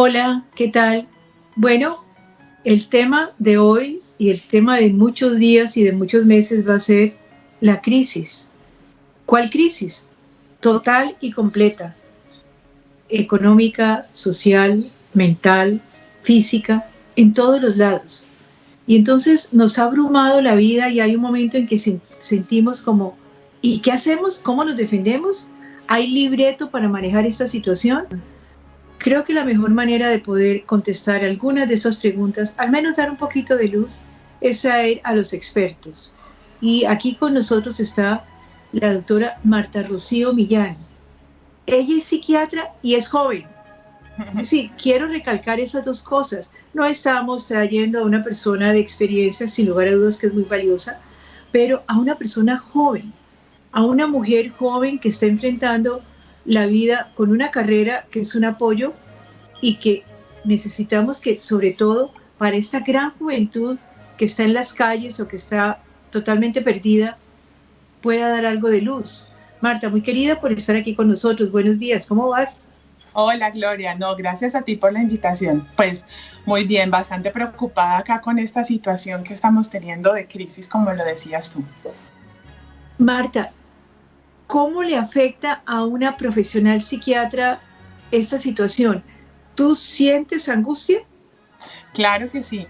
Hola, ¿qué tal? Bueno, el tema de hoy y el tema de muchos días y de muchos meses va a ser la crisis. ¿Cuál crisis? Total y completa, económica, social, mental, física, en todos los lados. Y entonces nos ha abrumado la vida y hay un momento en que sentimos como, ¿y qué hacemos? ¿Cómo nos defendemos? ¿Hay libreto para manejar esta situación? Creo que la mejor manera de poder contestar algunas de estas preguntas, al menos dar un poquito de luz, es traer a los expertos. Y aquí con nosotros está la doctora Marta Rocío Millán. Ella es psiquiatra y es joven. Es decir, quiero recalcar esas dos cosas. No estamos trayendo a una persona de experiencia, sin lugar a dudas que es muy valiosa, pero a una persona joven, a una mujer joven que está enfrentando la vida con una carrera que es un apoyo y que necesitamos que, sobre todo, para esta gran juventud que está en las calles o que está totalmente perdida, pueda dar algo de luz. Marta, muy querida por estar aquí con nosotros. Buenos días, ¿cómo vas? Hola Gloria, no, gracias a ti por la invitación. Pues muy bien, bastante preocupada acá con esta situación que estamos teniendo de crisis, como lo decías tú. Marta, ¿cómo le afecta a una profesional psiquiatra esta situación? ¿Tú sientes angustia? Claro que sí,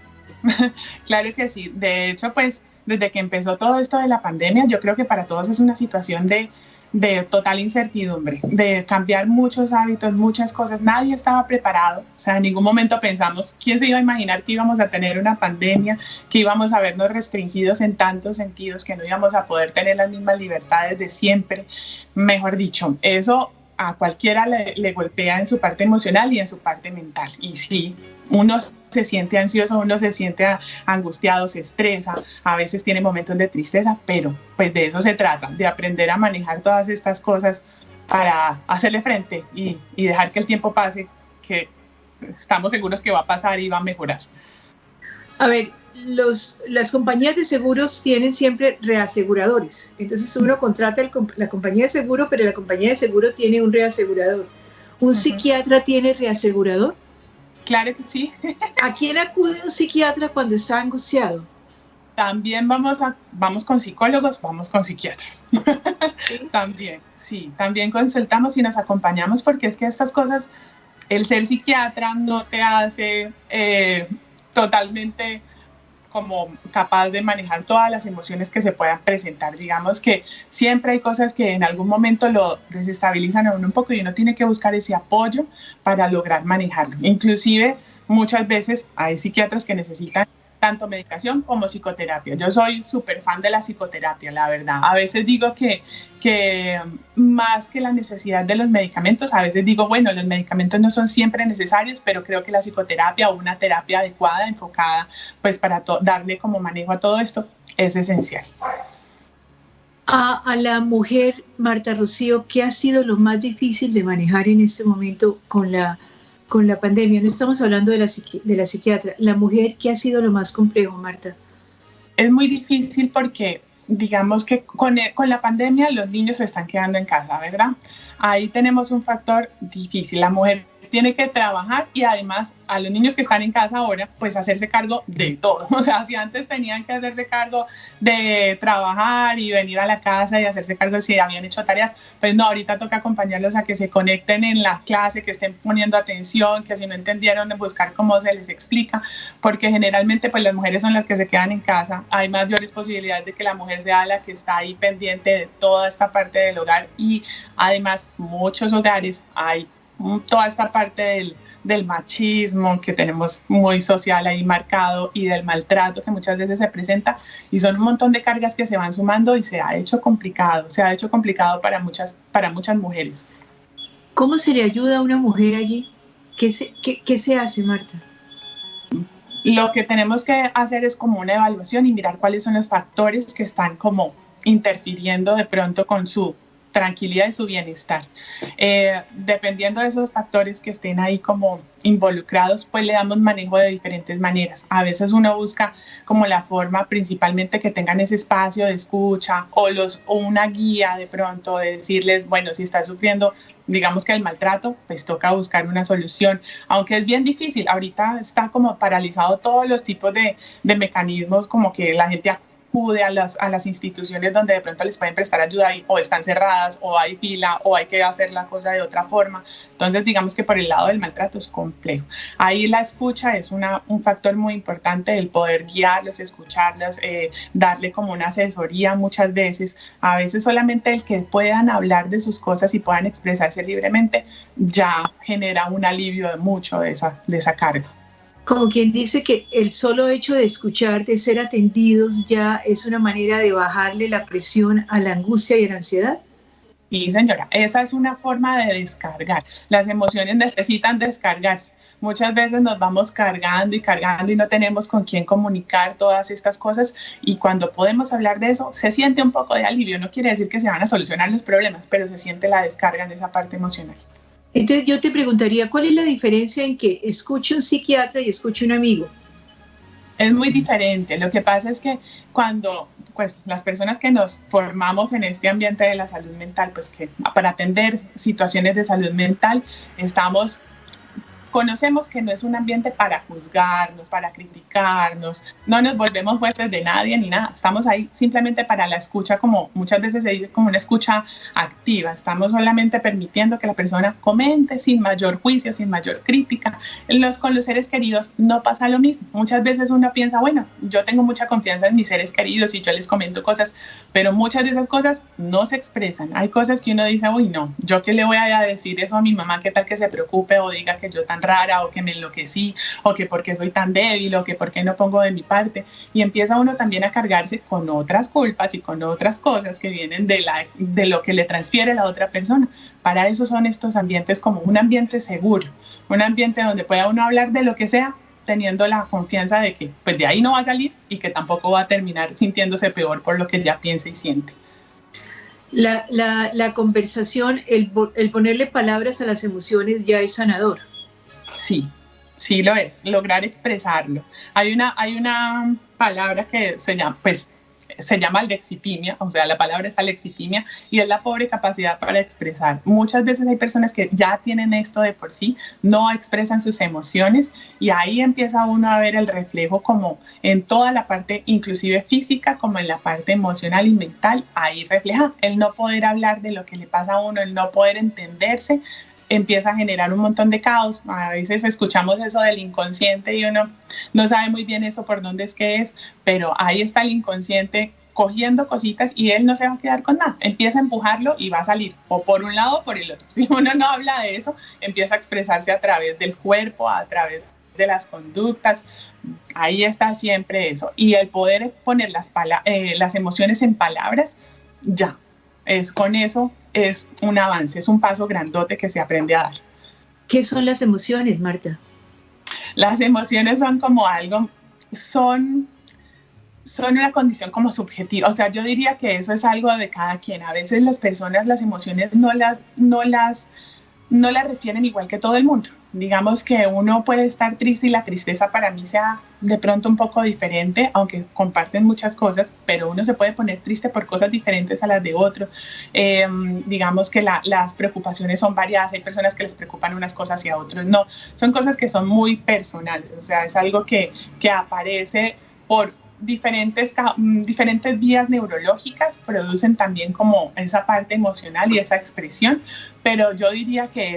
claro que sí. De hecho, pues desde que empezó todo esto de la pandemia, yo creo que para todos es una situación de total incertidumbre, de cambiar muchos hábitos, muchas cosas. Nadie estaba preparado, o sea, en ningún momento pensamos, ¿quién se iba a imaginar que íbamos a tener una pandemia, que íbamos a vernos restringidos en tantos sentidos, que no íbamos a poder tener las mismas libertades de siempre? Mejor dicho, eso a cualquiera le golpea en su parte emocional y en su parte mental. Y sí, uno se siente ansioso, uno se siente angustiado, se estresa, a veces tiene momentos de tristeza, pero pues de eso se trata, de aprender a manejar todas estas cosas para hacerle frente y dejar que el tiempo pase, que estamos seguros que va a pasar y va a mejorar. A ver, las compañías de seguros tienen siempre reaseguradores. Entonces uno contrata la compañía de seguro, pero la compañía de seguro tiene un reasegurador. ¿Un psiquiatra tiene reasegurador? Claro que sí. ¿A quién acude un psiquiatra cuando está angustiado? También vamos con psicólogos, vamos con psiquiatras. ¿Sí? También, sí, también consultamos y nos acompañamos porque es que estas cosas, el ser psiquiatra no te hace totalmente como capaz de manejar todas las emociones que se puedan presentar. Digamos que siempre hay cosas que en algún momento lo desestabilizan a uno un poco y uno tiene que buscar ese apoyo para lograr manejarlo. Inclusive muchas veces hay psiquiatras que necesitan tanto medicación como psicoterapia. Yo soy súper fan de la psicoterapia, la verdad. A veces digo que más que la necesidad de los medicamentos, a veces digo, bueno, los medicamentos no son siempre necesarios, pero creo que la psicoterapia o una terapia adecuada, enfocada, pues para darle como manejo a todo esto, es esencial. A la mujer, Marta Rocío, ¿qué ha sido lo más difícil de manejar en este momento con la pandemia? No estamos hablando de la psiquiatra. La mujer, ¿qué ha sido lo más complejo, Marta? Es muy difícil porque digamos que con la pandemia los niños se están quedando en casa, ¿verdad? Ahí tenemos un factor difícil. La mujer tiene que trabajar y además a los niños que están en casa ahora, pues hacerse cargo de todo. O sea, si antes tenían que hacerse cargo de trabajar y venir a la casa y hacerse cargo de si habían hecho tareas, pues no, ahorita toca acompañarlos a que se conecten en la clase, que estén poniendo atención, que si no entendieron, buscar cómo se les explica, porque generalmente pues las mujeres son las que se quedan en casa. Hay mayores posibilidades de que la mujer sea la que está ahí pendiente de toda esta parte del hogar y además muchos hogares hay toda esta parte del machismo que tenemos muy social ahí marcado y del maltrato que muchas veces se presenta y son un montón de cargas que se van sumando y se ha hecho complicado para muchas mujeres. ¿Cómo se le ayuda a una mujer allí? ¿Qué se hace, Marta? Lo que tenemos que hacer es como una evaluación y mirar cuáles son los factores que están como interfiriendo de pronto con su tranquilidad y su bienestar. Dependiendo de esos factores que estén ahí como involucrados, pues le damos manejo de diferentes maneras. A veces uno busca como la forma principalmente que tengan ese espacio de escucha o una guía de pronto de decirles, bueno, si estás sufriendo, digamos que el maltrato, pues toca buscar una solución, aunque es bien difícil. Ahorita está como paralizado todos los tipos de mecanismos, como que la gente acude a las instituciones donde de pronto les pueden prestar ayuda y, o están cerradas o hay fila o hay que hacer la cosa de otra forma. Entonces digamos que por el lado del maltrato es complejo. Ahí la escucha es un factor muy importante, el poder guiarlos, escucharlos, darle como una asesoría muchas veces. A veces solamente el que puedan hablar de sus cosas y puedan expresarse libremente ya genera un alivio de mucho de esa carga. Como quien dice que el solo hecho de escuchar, de ser atendidos, ya es una manera de bajarle la presión a la angustia y a la ansiedad. Sí, señora, esa es una forma de descargar. Las emociones necesitan descargarse. Muchas veces nos vamos cargando y no tenemos con quién comunicar todas estas cosas, y cuando podemos hablar de eso se siente un poco de alivio. No quiere decir que se van a solucionar los problemas, pero se siente la descarga en esa parte emocional. Entonces yo te preguntaría, ¿cuál es la diferencia en que escuche un psiquiatra y escuche un amigo? Es muy diferente. Lo que pasa es que cuando pues, las personas que nos formamos en este ambiente de la salud mental, pues que para atender situaciones de salud mental conocemos que no es un ambiente para juzgarnos, para criticarnos, no nos volvemos jueces de nadie ni nada, estamos ahí simplemente para la escucha, como muchas veces se dice, como una escucha activa. Estamos solamente permitiendo que la persona comente sin mayor juicio, sin mayor crítica. Con los seres queridos no pasa lo mismo. Muchas veces uno piensa, bueno, yo tengo mucha confianza en mis seres queridos y yo les comento cosas, pero muchas de esas cosas no se expresan. Hay cosas que uno dice, uy, no, yo qué le voy a decir eso a mi mamá, qué tal que se preocupe o diga que yo tan rara o que me enloquecí o que por qué soy tan débil o que por qué no pongo de mi parte, y empieza uno también a cargarse con otras culpas y con otras cosas que vienen de lo que le transfiere la otra persona. Para eso son estos ambientes, como un ambiente seguro, un ambiente donde pueda uno hablar de lo que sea teniendo la confianza de que pues de ahí no va a salir y que tampoco va a terminar sintiéndose peor por lo que ya piensa y siente. La conversación, el ponerle palabras a las emociones ya es sanador. Sí, sí lo es, lograr expresarlo. Hay una palabra que se llama alexitimia, o sea, la palabra es alexitimia, y es la pobre capacidad para expresar. Muchas veces hay personas que ya tienen esto de por sí, no expresan sus emociones, y ahí empieza uno a ver el reflejo como en toda la parte, inclusive física, como en la parte emocional y mental. Ahí refleja el no poder hablar de lo que le pasa a uno, el no poder entenderse, empieza a generar un montón de caos. A veces escuchamos eso del inconsciente y uno no sabe muy bien eso por dónde es que es, pero ahí está el inconsciente cogiendo cositas y él no se va a quedar con nada. Empieza a empujarlo y va a salir o por un lado o por el otro. Si uno no habla de eso, empieza a expresarse a través del cuerpo, a través de las conductas. Ahí está siempre eso. Y el poder poner las emociones en palabras, ya, con eso es un avance, es un paso grandote que se aprende a dar. ¿Qué son las emociones, Marta? Las emociones son como algo, son una condición como subjetiva. O sea, yo diría que eso es algo de cada quien. A veces las personas las emociones no las refieren igual que todo el mundo. Digamos que uno puede estar triste y la tristeza para mí sea de pronto un poco diferente, aunque comparten muchas cosas, pero uno se puede poner triste por cosas diferentes a las de otro. Digamos que las preocupaciones son variadas. Hay personas que les preocupan unas cosas y a otros no. Son cosas que son muy personales. O sea, es algo que aparece por diferentes vías neurológicas, producen también como esa parte emocional y esa expresión, pero yo diría que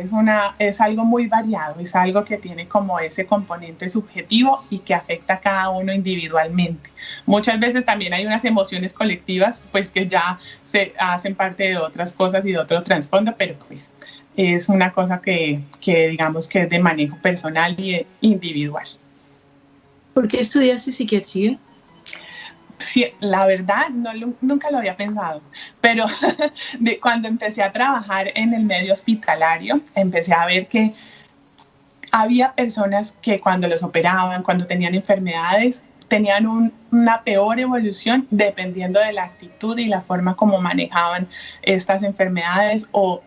es algo muy variado, es algo que tiene como ese componente subjetivo y que afecta a cada uno individualmente. Muchas veces también hay unas emociones colectivas, pues que ya se hacen parte de otras cosas y de otro trasfondo, pero pues es una cosa que digamos que es de manejo personal y individual. ¿Por qué estudiaste psiquiatría? Sí, la verdad, nunca lo había pensado, pero cuando empecé a trabajar en el medio hospitalario, empecé a ver que había personas que cuando los operaban, cuando tenían enfermedades, tenían una peor evolución dependiendo de la actitud y la forma como manejaban estas enfermedades o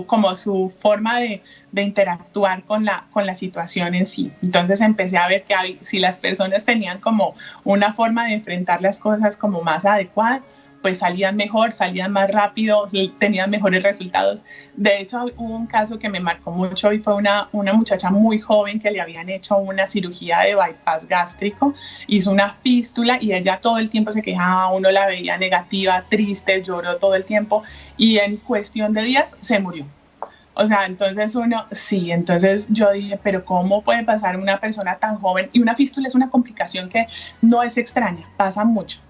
como su forma de interactuar con la situación en sí. Entonces empecé a ver que si las personas tenían como una forma de enfrentar las cosas como más adecuada, pues salían mejor, salían más rápido, tenían mejores resultados. De hecho, hubo un caso que me marcó mucho y fue una muchacha muy joven que le habían hecho una cirugía de bypass gástrico, hizo una fístula y ella todo el tiempo se quejaba, uno la veía negativa, triste, lloró todo el tiempo y en cuestión de días se murió. O sea, entonces entonces yo dije, pero ¿cómo puede pasar una persona tan joven? Y una fístula es una complicación que no es extraña, pasa mucho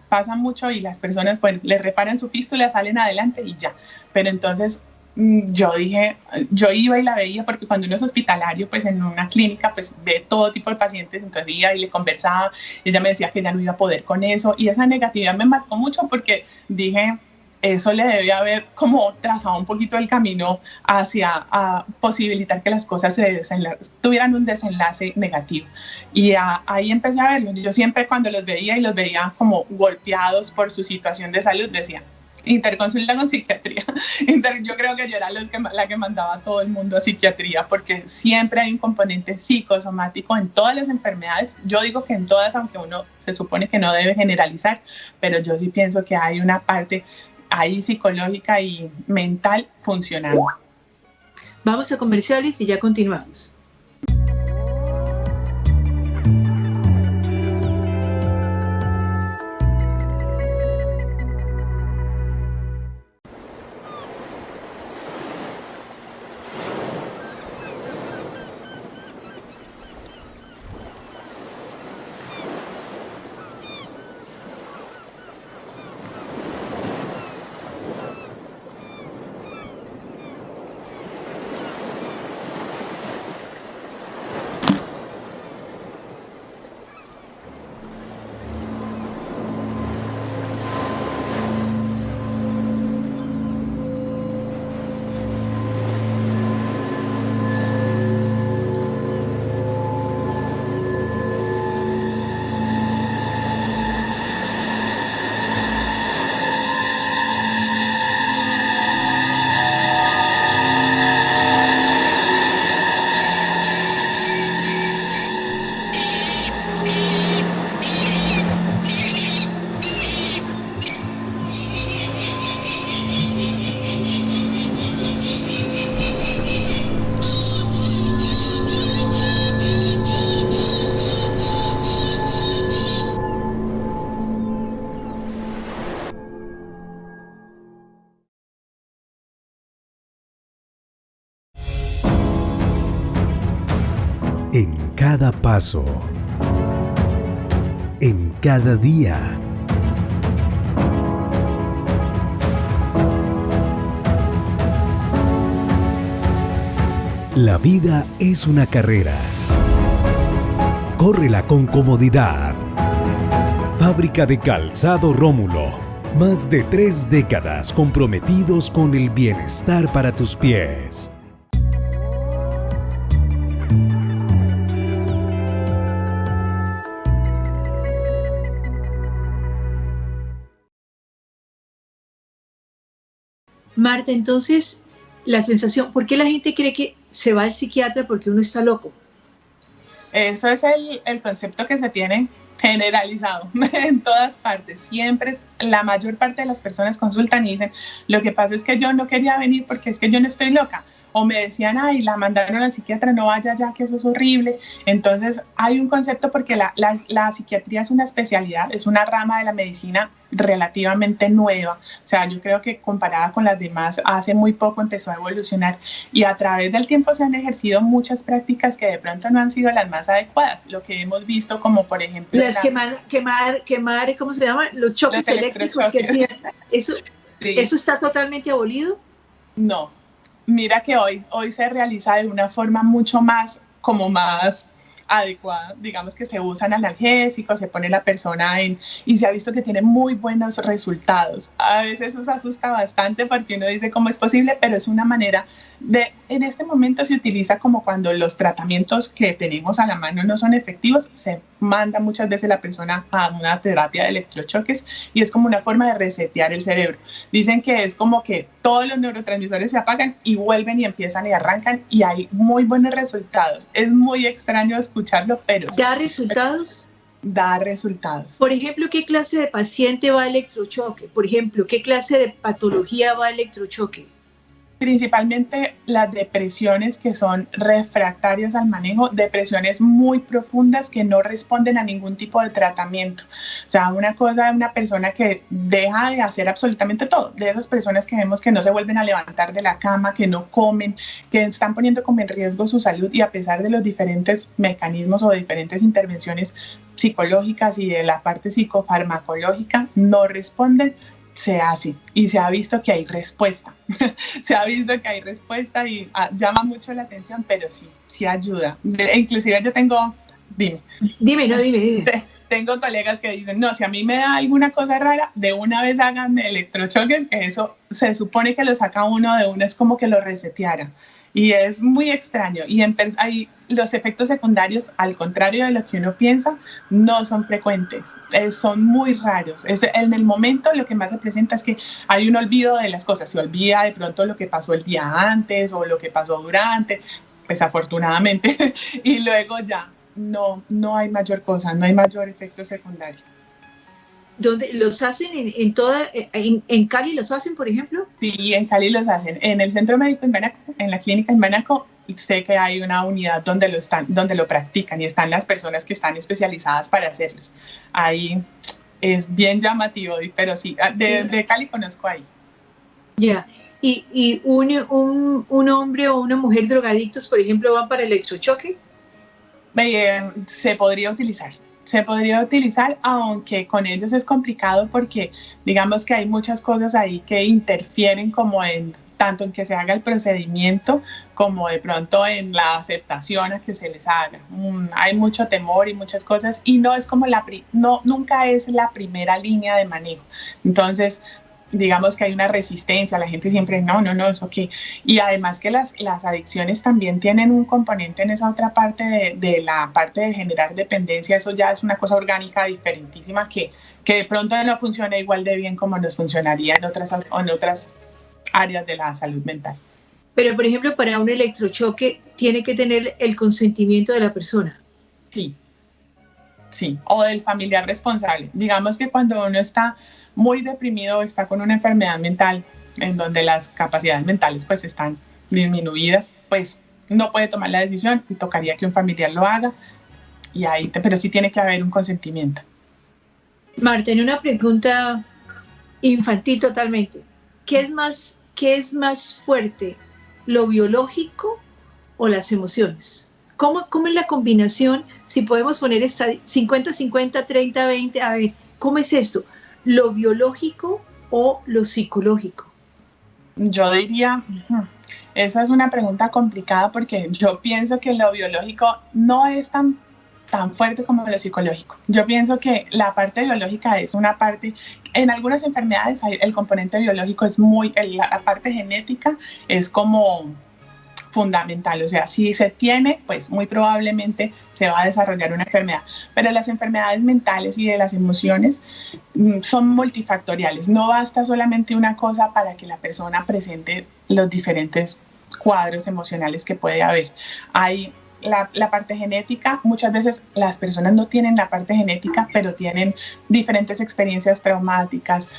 y las personas pues le reparan su fístula, salen adelante y ya. Pero entonces yo dije, yo iba y la veía porque cuando uno es hospitalario, pues en una clínica, pues ve todo tipo de pacientes, entonces iba y le conversaba, y ella me decía que ya no iba a poder con eso y esa negatividad me marcó mucho porque dije, eso le debe haber como trazado un poquito el camino hacia a posibilitar que las cosas tuvieran un desenlace negativo. Y ahí empecé a verlo. Yo siempre cuando los veía y los veía como golpeados por su situación de salud, decía, interconsulta con psiquiatría. Yo creo que yo era la que mandaba a todo el mundo a psiquiatría porque siempre hay un componente psicosomático en todas las enfermedades. Yo digo que en todas, aunque uno se supone que no debe generalizar, pero yo sí pienso que hay una parte ahí psicológica y mental funcionando. Vamos a comerciales y ya continuamos. En cada paso, en cada día, la vida es una carrera. Córrela con comodidad. Fábrica de Calzado Rómulo. Más de 3 décadas comprometidos con el bienestar para tus pies. Marta, entonces, la sensación, ¿por qué la gente cree que se va al psiquiatra porque uno está loco? Eso es el concepto que se tiene generalizado en todas partes. Siempre la mayor parte de las personas consultan y dicen, lo que pasa es que yo no quería venir porque es que yo no estoy loca. O me decían, ay, la mandaron al psiquiatra, no vaya ya, que eso es horrible. Entonces hay un concepto porque la psiquiatría es una especialidad, es una rama de la medicina relativamente nueva. O sea, yo creo que comparada con las demás, hace muy poco empezó a evolucionar y a través del tiempo se han ejercido muchas prácticas que de pronto no han sido las más adecuadas. Lo que hemos visto como, por ejemplo... quemar, ¿cómo se llama? Los choques eléctricos que hacían. ¿Eso está totalmente abolido? No. Mira que hoy se realiza de una forma mucho más adecuada, digamos que se usan analgésicos, se pone la persona y se ha visto que tiene muy buenos resultados. A veces eso asusta bastante porque uno dice cómo es posible, pero es una manera de en este momento se utiliza como cuando los tratamientos que tenemos a la mano no son efectivos, se manda muchas veces la persona a una terapia de electrochoques y es como una forma de resetear el cerebro. Dicen que es como que todos los neurotransmisores se apagan y vuelven y empiezan y arrancan y hay muy buenos resultados. Es muy extraño escucharlo, pero ¿Da resultados? Da resultados. Por ejemplo, ¿qué clase de paciente va a electrochoque? Por ejemplo, ¿qué clase de patología va a electrochoque? Principalmente las depresiones que son refractarias al manejo, depresiones muy profundas que no responden a ningún tipo de tratamiento. O sea, una cosa, una persona que deja de hacer absolutamente todo, de esas personas que vemos que no se vuelven a levantar de la cama, que no comen, que están poniendo como en riesgo su salud y a pesar de los diferentes mecanismos o diferentes intervenciones psicológicas y de la parte psicofarmacológica, no responden. Se hace y se ha visto que hay respuesta. Se ha visto que hay respuesta y llama mucho la atención, pero sí ayuda. Inclusive yo tengo, dime. Tengo colegas que dicen, no, si a mí me da alguna cosa rara, de una vez háganme electrochoques, que eso se supone que lo saca uno de uno, es como que lo reseteara. Y es muy extraño. Y los efectos secundarios, al contrario de lo que uno piensa, no son frecuentes, son muy raros. En el momento lo que más se presenta es que hay un olvido de las cosas. Se olvida de pronto lo que pasó el día antes o lo que pasó durante, pues afortunadamente. Y luego ya no hay mayor cosa, no hay mayor efecto secundario. ¿Dónde los hacen? ¿En Cali los hacen, por ejemplo? Sí, en Cali los hacen. En el Centro Médico en Banaco, en la clínica en Banaco, sé que hay una unidad donde lo practican y están las personas que están especializadas para hacerlos. Ahí es bien llamativo, pero sí, de Cali conozco ahí. Ya. ¿Y un hombre o una mujer drogadictos, por ejemplo, van para el electrochoque? Se podría utilizar, aunque con ellos es complicado porque digamos que hay muchas cosas ahí que interfieren como tanto en que se haga el procedimiento como de pronto en la aceptación a que se les haga. Hay mucho temor y muchas cosas y no es como nunca es la primera línea de manejo. Entonces, digamos que hay una resistencia, la gente siempre, no, eso qué. Y además que las adicciones también tienen un componente en esa otra parte de la parte de generar dependencia, eso ya es una cosa orgánica diferentísima que de pronto no funciona igual de bien como nos funcionaría en otras áreas de la salud mental. Pero, por ejemplo, para un electrochoque tiene que tener el consentimiento de la persona. Sí, o del familiar responsable. Digamos que cuando uno está muy deprimido, está con una enfermedad mental en donde las capacidades mentales pues están disminuidas, pues no puede tomar la decisión y tocaría que un familiar lo haga, pero sí tiene que haber un consentimiento. Marta, en una pregunta infantil totalmente, ¿qué es más fuerte, lo biológico o las emociones? ¿Cómo es la combinación? Si podemos poner esta 50-50, 30-20, a ver, ¿cómo es esto? ¿Lo biológico o lo psicológico? Yo diría, esa es una pregunta complicada porque yo pienso que lo biológico no es tan fuerte como lo psicológico. Yo pienso que la parte biológica es una parte, en algunas enfermedades el componente biológico es la parte genética es como fundamental, o sea, si se tiene, pues muy probablemente se va a desarrollar una enfermedad, pero las enfermedades mentales y de las emociones son multifactoriales, no basta solamente una cosa para que la persona presente los diferentes cuadros emocionales que puede haber. Hay la parte genética, muchas veces las personas no tienen la parte genética, pero tienen diferentes experiencias traumáticas,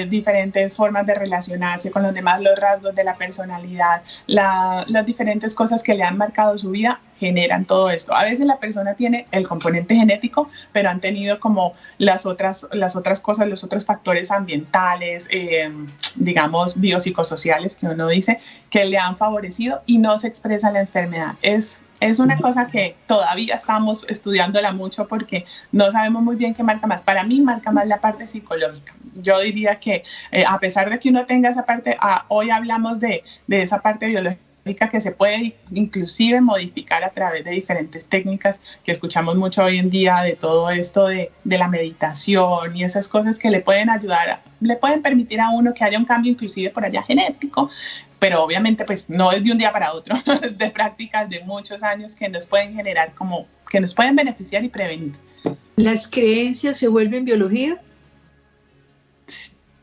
diferentes formas de relacionarse con los demás, los rasgos de la personalidad, las diferentes cosas que le han marcado su vida generan todo esto. A veces la persona tiene el componente genético, pero han tenido como las otras cosas, los otros factores ambientales, digamos biopsicosociales que uno dice, que le han favorecido y no se expresa la enfermedad. Es una cosa que todavía estamos estudiándola mucho porque no sabemos muy bien qué marca más. Para mí marca más la parte psicológica. Yo diría que a pesar de que uno tenga esa parte, hoy hablamos de esa parte biológica que se puede inclusive modificar a través de diferentes técnicas que escuchamos mucho hoy en día, de todo esto de la meditación y esas cosas que le pueden ayudar, le pueden permitir a uno que haya un cambio inclusive por allá genético, pero obviamente pues no es de un día para otro, de prácticas de muchos años que nos pueden generar que nos pueden beneficiar y prevenir. ¿Las creencias se vuelven biología?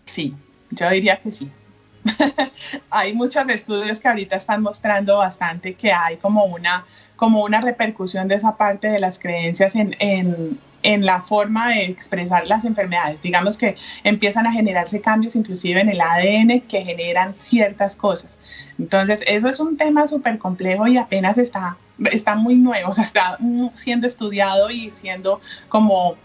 Sí, yo diría que sí. Hay muchos estudios que ahorita están mostrando bastante que hay como una repercusión de esa parte de las creencias en la forma de expresar las enfermedades. Digamos que empiezan a generarse cambios inclusive en el ADN que generan ciertas cosas. Entonces, eso es un tema súper complejo y apenas está muy nuevo, o sea, está siendo estudiado y siendo como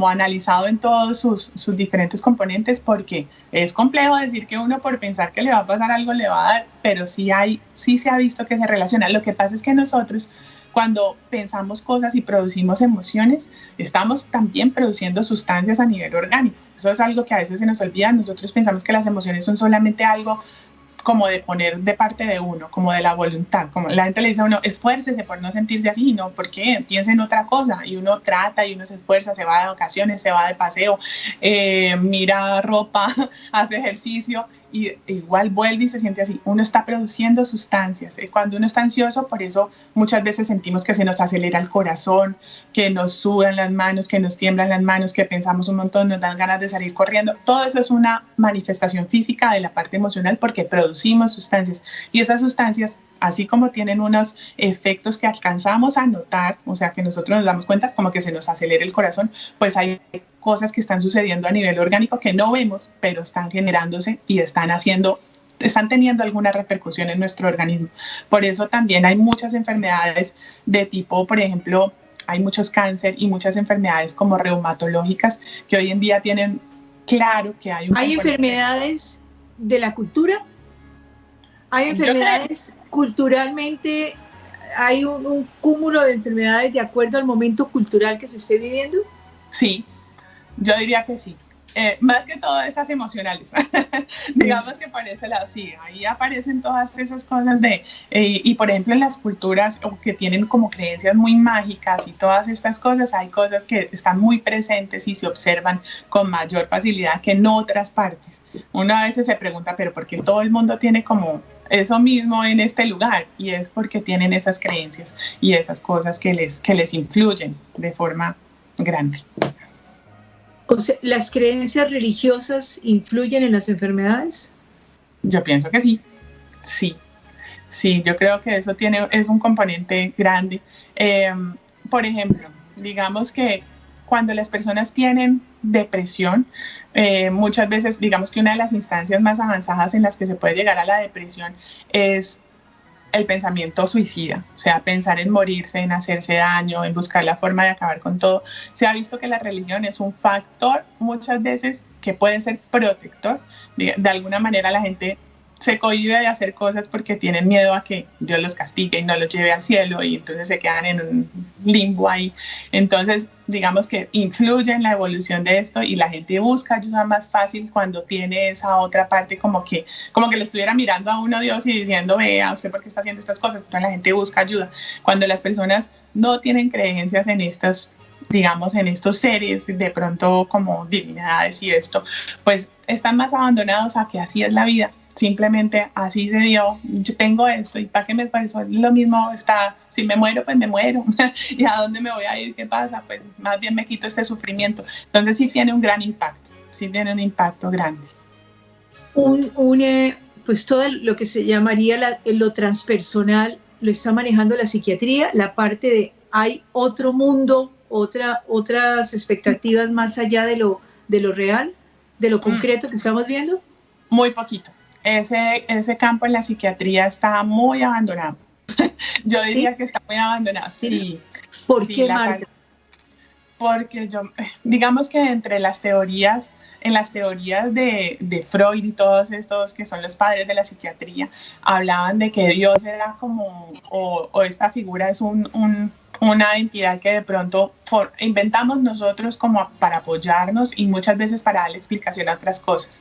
analizado en todos sus diferentes componentes, porque es complejo decir que uno por pensar que le va a pasar algo le va a dar, pero sí se ha visto que se relaciona. Lo que pasa es que nosotros, cuando pensamos cosas y producimos emociones, estamos también produciendo sustancias a nivel orgánico. Eso es algo que a veces se nos olvida. Nosotros pensamos que las emociones son solamente algo como de poner de parte de uno, como de la voluntad, como la gente le dice a uno, esfuércese por no sentirse así, no, ¿por qué? Piensa en otra cosa, y uno trata y uno se esfuerza, se va de vacaciones, se va de paseo, mira ropa, hace ejercicio, y igual vuelve y se siente así. Uno está produciendo sustancias. Cuando uno está ansioso, por eso muchas veces sentimos que se nos acelera el corazón, que nos sudan las manos, que nos tiemblan las manos, que pensamos un montón, nos dan ganas de salir corriendo. Todo eso es una manifestación física de la parte emocional porque producimos sustancias. Y esas sustancias, así como tienen unos efectos que alcanzamos a notar, o sea, que nosotros nos damos cuenta como que se nos acelera el corazón, pues hay cosas que están sucediendo a nivel orgánico que no vemos, pero están generándose y están teniendo alguna repercusión en nuestro organismo. Por eso también hay muchas enfermedades de tipo, por ejemplo, hay muchos cáncer y muchas enfermedades como reumatológicas que hoy en día tienen claro que hay ¿Hay enfermedades de la cultura? ¿Hay enfermedades culturalmente? ¿Hay un cúmulo de enfermedades de acuerdo al momento cultural que se esté viviendo? Sí, yo diría que sí. Más que todo esas emocionales. Digamos que por ese lado, sí, ahí aparecen todas esas cosas y por ejemplo en las culturas que tienen como creencias muy mágicas y todas estas cosas, hay cosas que están muy presentes y se observan con mayor facilidad que en otras partes. Uno a veces se pregunta, pero ¿por qué todo el mundo tiene como eso mismo en este lugar? Y es porque tienen esas creencias y esas cosas que les influyen de forma grande. O sea, ¿las creencias religiosas influyen en las enfermedades? Yo pienso que sí, sí, yo creo que eso es un componente grande. Por ejemplo, digamos que cuando las personas tienen depresión, muchas veces, digamos que una de las instancias más avanzadas en las que se puede llegar a la depresión es el pensamiento suicida, o sea, pensar en morirse, en hacerse daño, en buscar la forma de acabar con todo. Se ha visto que la religión es un factor muchas veces que puede ser protector. De alguna manera la gente se cohíbe de hacer cosas porque tienen miedo a que Dios los castigue y no los lleve al cielo y entonces se quedan en un limbo ahí. Entonces, digamos que influye en la evolución de esto y la gente busca ayuda más fácil cuando tiene esa otra parte como que le estuviera mirando a uno Dios y diciendo, vea, ¿usted por qué está haciendo estas cosas? Entonces la gente busca ayuda. Cuando las personas no tienen creencias en estos, digamos, en estos seres de pronto como divinidades y esto, pues están más abandonados a que así es la vida. Simplemente así se dio, yo tengo esto y para qué me esfuerzo, lo mismo está, si me muero pues me muero y a dónde me voy a ir, qué pasa, pues más bien me quito este sufrimiento. Entonces sí tiene un gran impacto, sí tiene un impacto grande. Pues todo lo que se llamaría lo transpersonal lo está manejando la psiquiatría, la parte de hay otro mundo, otras expectativas más allá de lo real, de lo concreto que estamos viendo. Muy poquito. Ese campo en la psiquiatría está muy abandonado. Yo diría que está muy abandonado. Sí. ¿Por qué, Marta? Porque digamos que entre las teorías, en las teorías de Freud y todos estos que son los padres de la psiquiatría, hablaban de que Dios era como, o esta figura es una entidad que de pronto inventamos nosotros como para apoyarnos y muchas veces para darle explicación a otras cosas.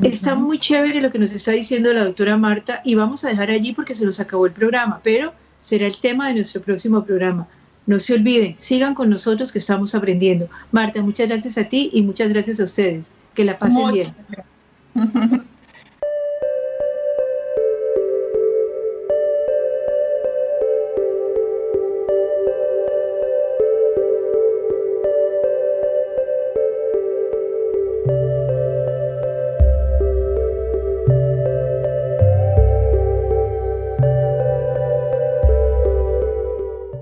Está muy chévere lo que nos está diciendo la doctora Marta y vamos a dejar allí porque se nos acabó el programa, pero será el tema de nuestro próximo programa. No se olviden, sigan con nosotros que estamos aprendiendo. Marta, muchas gracias a ti y muchas gracias a ustedes. Que la pasen bien.